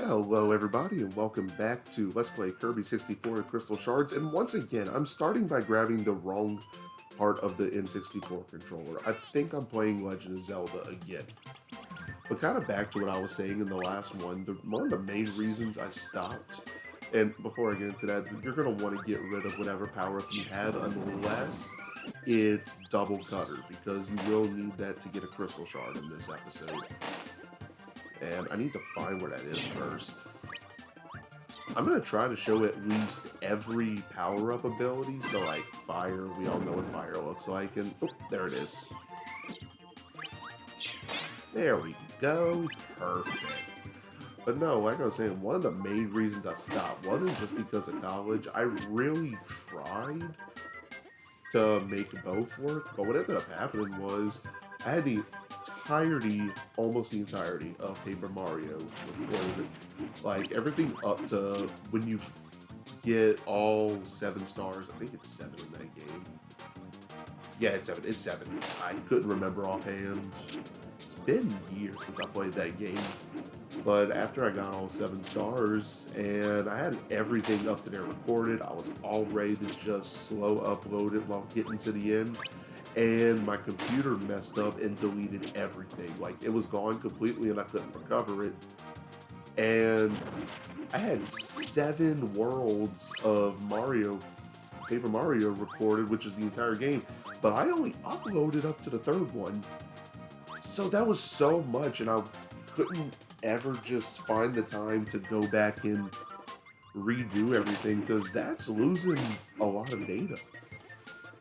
Hello everybody and welcome back to Let's Play Kirby 64 and Crystal Shards, and once again I'm starting by grabbing the wrong part of the N64 controller. I think I'm playing Legend of Zelda again. But kind of back to what I was saying in the last one, one of the main reasons I stopped, and before I get into that, you're going to want to get rid of whatever power-up you have unless it's Double Cutter, because you will need that to get a Crystal Shard in this episode. And I need to find where that is first. I'm going to try to show at least every power-up ability. So like fire, we all know what fire looks like. And oh, there it is. There we go. Perfect. But no, like I was saying, one of the main reasons I stopped wasn't just because of college. I really tried to make both work. But what ended up happening was I had almost the entirety of Paper Mario recorded. Like everything up to when you get all 7 stars. I think it's 7 in that game. Yeah, it's 7. It's 7. I couldn't remember offhand. It's been years since I played that game. But after I got all 7 stars and I had everything up to there recorded, I was all ready to just slow upload it while getting to the end. And my computer messed up and deleted everything. Like, it was gone completely and I couldn't recover it. And I had 7 worlds of Paper Mario recorded, which is the entire game. But I only uploaded up to the 3rd one. So that was so much, and I couldn't ever just find the time to go back and redo everything, because that's losing a lot of data.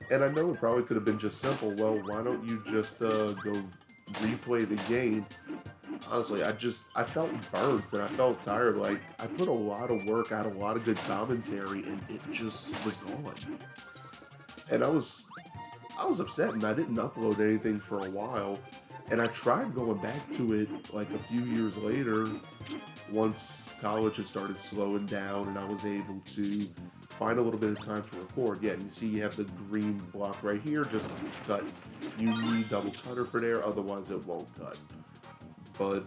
And I know it probably could have been just simple. Well, why don't you just go replay the game? Honestly, I felt burnt and I felt tired. Like, I put a lot of work out, a lot of good commentary, and it just was gone. And I was upset, and I didn't upload anything for a while. And I tried going back to it like a few years later, once college had started slowing down and I was able to find a little bit of time to record. Yeah, and you see you have the green block right here, just cut. You need Double Cutter for there, otherwise it won't cut. But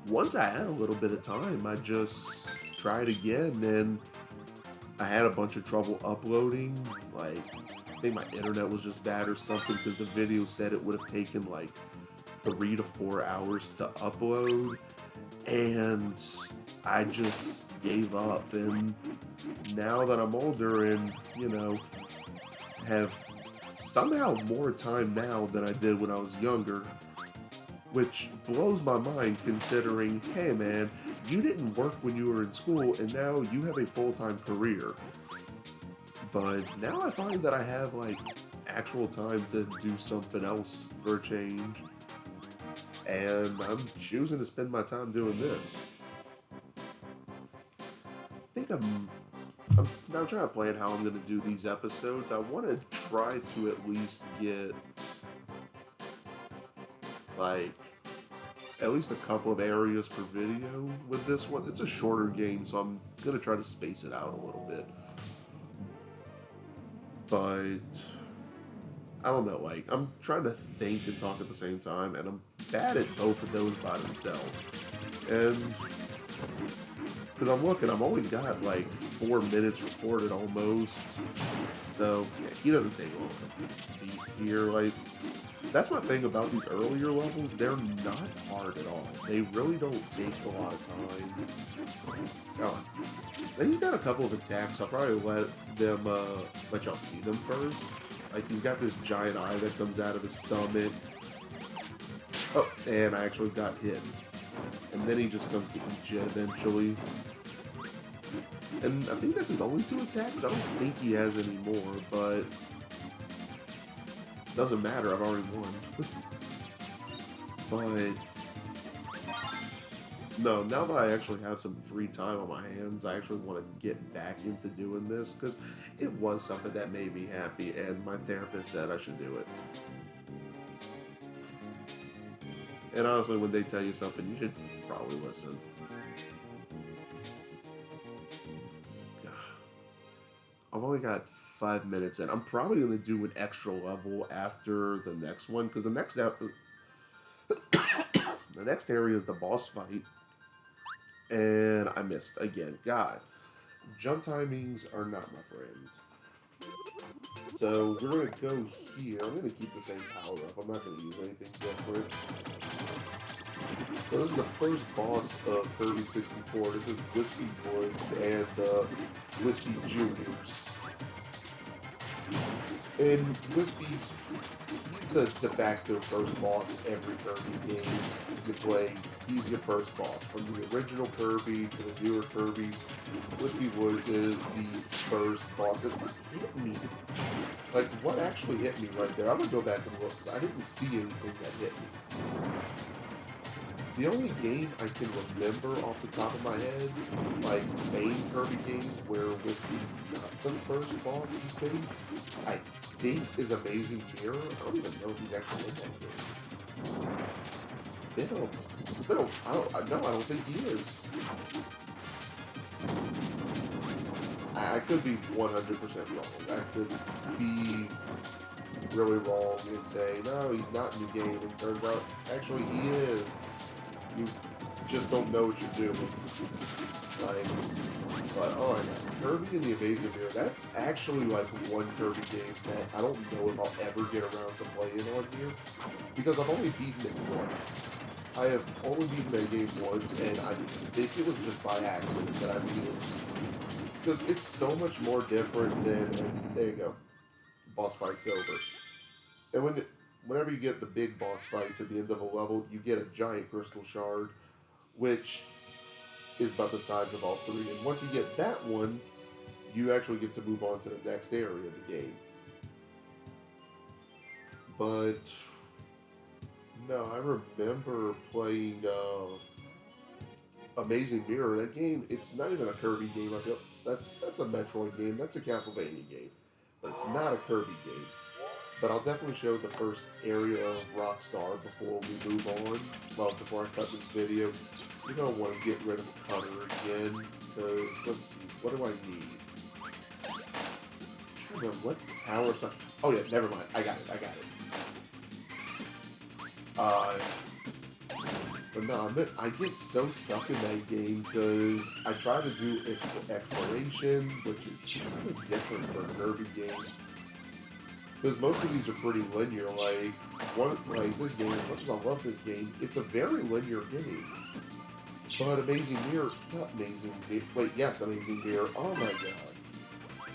once I had a little bit of time, I just tried again, and I had a bunch of trouble uploading. Like, I think my internet was just bad or something, because the video said it would have taken like 3 to 4 hours to upload, and I just gave up. And now that I'm older and, you know, have somehow more time now than I did when I was younger, which blows my mind considering, hey man, you didn't work when you were in school and now you have a full-time career. But now I find that I have like actual time to do something else for a change, and I'm choosing to spend my time doing this. I think I'm trying to plan how I'm going to do these episodes. I want to try to at least get like at least a couple of areas per video with this one. It's a shorter game, so I'm going to try to space it out a little bit. But I don't know, like, I'm trying to think and talk at the same time, and I'm bad at both of those by themselves. And because I'm looking, I've only got like 4 minutes recorded almost. So yeah, he doesn't take long to beat here. Like, that's my thing about these earlier levels. They're not hard at all. They really don't take a lot of time. Oh, now he's got a couple of attacks. I'll probably let y'all see them first. Like, he's got this giant eye that comes out of his stomach. Oh, and I actually got hit. And then he just comes to eat you eventually. And I think that's his only 2 attacks. I don't think he has any more, but doesn't matter, I've already won. But no, now that I actually have some free time on my hands, I actually want to get back into doing this, because it was something that made me happy, and my therapist said I should do it. And honestly, when they tell you something, you should probably listen. I've only got 5 minutes in. I'm probably going to do an extra level after the next one, because the next area is the boss fight. And I missed again. God, jump timings are not my friends. So we're gonna go here. I'm gonna keep the same power up. I'm not gonna use anything different. So this is the first boss of Kirby 64. This is Wispy Woods and Wispy Juniors. And Wispy's he's the de facto first boss every Kirby game you play. He's your first boss. From the original Kirby to the newer Kirbys, Wispy Woods is the first boss. It hit me. Like, what actually hit me right there? I'm gonna go back and look, because I didn't see anything that hit me. The only game I can remember off the top of my head, like main Kirby game where Wispy's not the first boss he faced, I think is Amazing Mirror. I don't even know if he's actually in that game. I don't think he is. I could be 100% wrong. I could be really wrong and say, no, he's not in the game, and turns out, actually, he is. You just don't know what you're doing. Like, but oh my god, Kirby and the Amazing Mirror, that's actually like one Kirby game that I don't know if I'll ever get around to playing on here, because I've only beaten it once. I have only beaten that game once, and I think it was just by accident that I beat it. Because it's so much more different than, and there you go, boss fight's over. And whenever you get the big boss fights at the end of a level, you get a giant crystal shard, which is about the size of all three. And once you get that one, you actually get to move on to the next area of the game. But no, I remember playing Amazing Mirror. That game, it's not even a Kirby game. I feel that's a Metroid game. That's a Castlevania game, but it's not a Kirby game. But I'll definitely show the first area of Rockstar before we move on. Well, before I cut this video, you're gonna want to get rid of Cutter again, because let's see, what do I need? I'm trying to remember what power stuff. Oh yeah, never mind. I got it. But no, I get so stuck in that game because I try to do exploration, which is kind of different for a Kirby game. Because most of these are pretty linear. Like this game, as much as I love this game, it's a very linear game. But Amazing Mirror, not Amazing Mirror. Wait, yes, Amazing Mirror. Oh my god.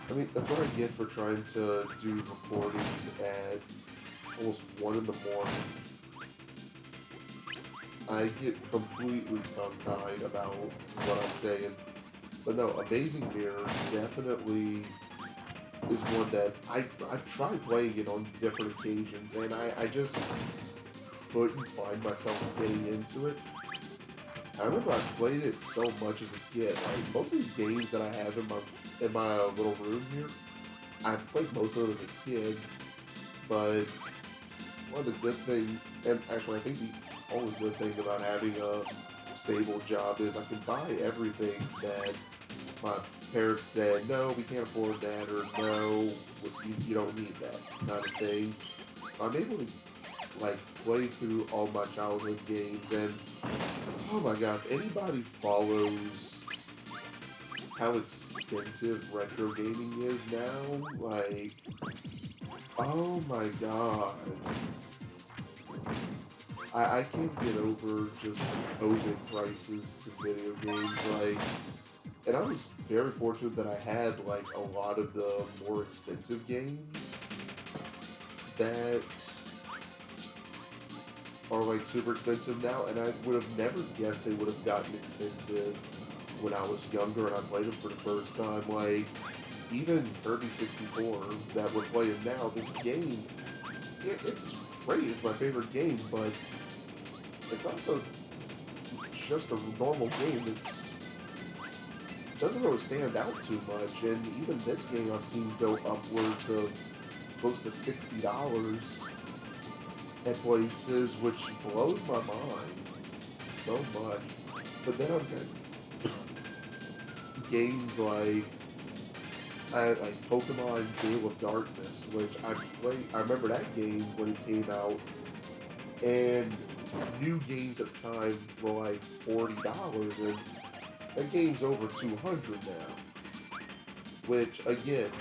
I mean, that's what I get for trying to do recordings at almost 1 in the morning. I get completely tongue-tied about what I'm saying. But no, Amazing Mirror definitely is one that I've tried playing it on different occasions, and I just couldn't find myself getting into it. I remember I played it so much as a kid. Like, most of these games that I have in my little room here, I played most of them as a kid, but one of the good things, and actually I think the only good thing about having a stable job is I can buy everything that my parents said, no, we can't afford that, or no, you don't need that kind of thing. So I'm able to like play through all my childhood games, and oh my god, if anybody follows how expensive retro gaming is now, like, oh my god. I can't get over just COVID prices to video games, like, and I was very fortunate that I had, like, a lot of the more expensive games that are, like, super expensive now, and I would have never guessed they would have gotten expensive when I was younger and I played them for the first time. Like, even Kirby 64 that we're playing now, this game, it's great, it's my favorite game, but it's also just a normal game. It doesn't really stand out too much, and even this game I've seen go upwards of close to $60 at places, which blows my mind so much. But then I've got games like Pokemon Gale of Darkness, which I played. I remember that game when it came out, and new games at the time were like $40, and That game's over 200 now. Which, again,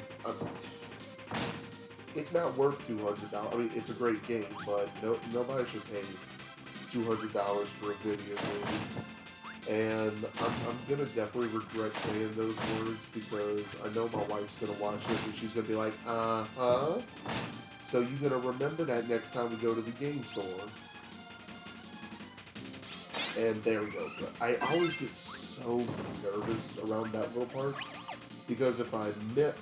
it's not worth $200. I mean, it's a great game, but nobody should pay $200 for a video game. And I'm gonna definitely regret saying those words because I know my wife's gonna watch this and she's gonna be like, uh-huh. So you're gonna remember that next time we go to the game store. And there we go. But I always get so nervous around that little part because if I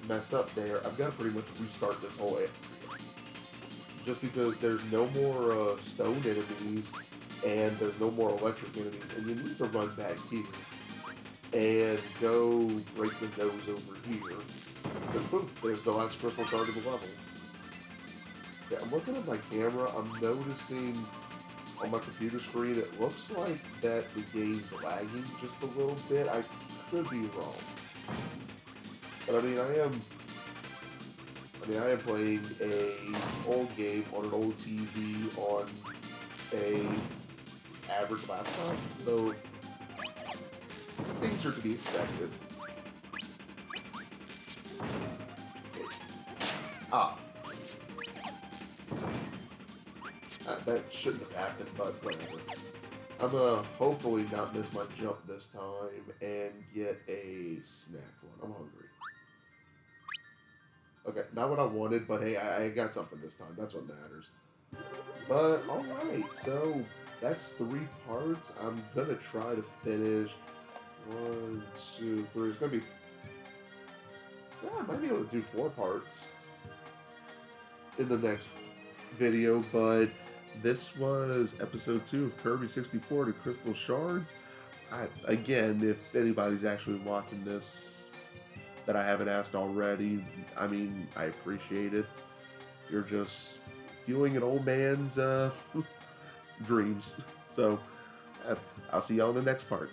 mess up there, I've got to pretty much restart this whole area. Just because there's no more stone enemies and there's no more electric enemies, and you need to run back here and go break the nose over here. Because boom, there's the last crystal shard of the level. Okay, I'm looking at my camera, I'm noticing on my computer screen, it looks like that the game's lagging just a little bit. I could be wrong. But I mean, I am playing a old game on an old TV on a average laptop, so things are to be expected. Okay. Ah. That shouldn't have happened, but whatever. I'm gonna hopefully not miss my jump this time and get a snack one. I'm hungry. Okay, not what I wanted, but hey, I got something this time. That's what matters. But, alright, so that's 3 parts. I'm gonna try to finish 1, 2, 3. It's gonna be... Yeah, I might be able to do 4 parts in the next video, but this was episode 2 of Kirby 64 to Crystal Shards. Again, if anybody's actually watching this that I haven't asked already, I mean, I appreciate it. You're just fueling an old man's dreams. So, I'll see y'all in the next part.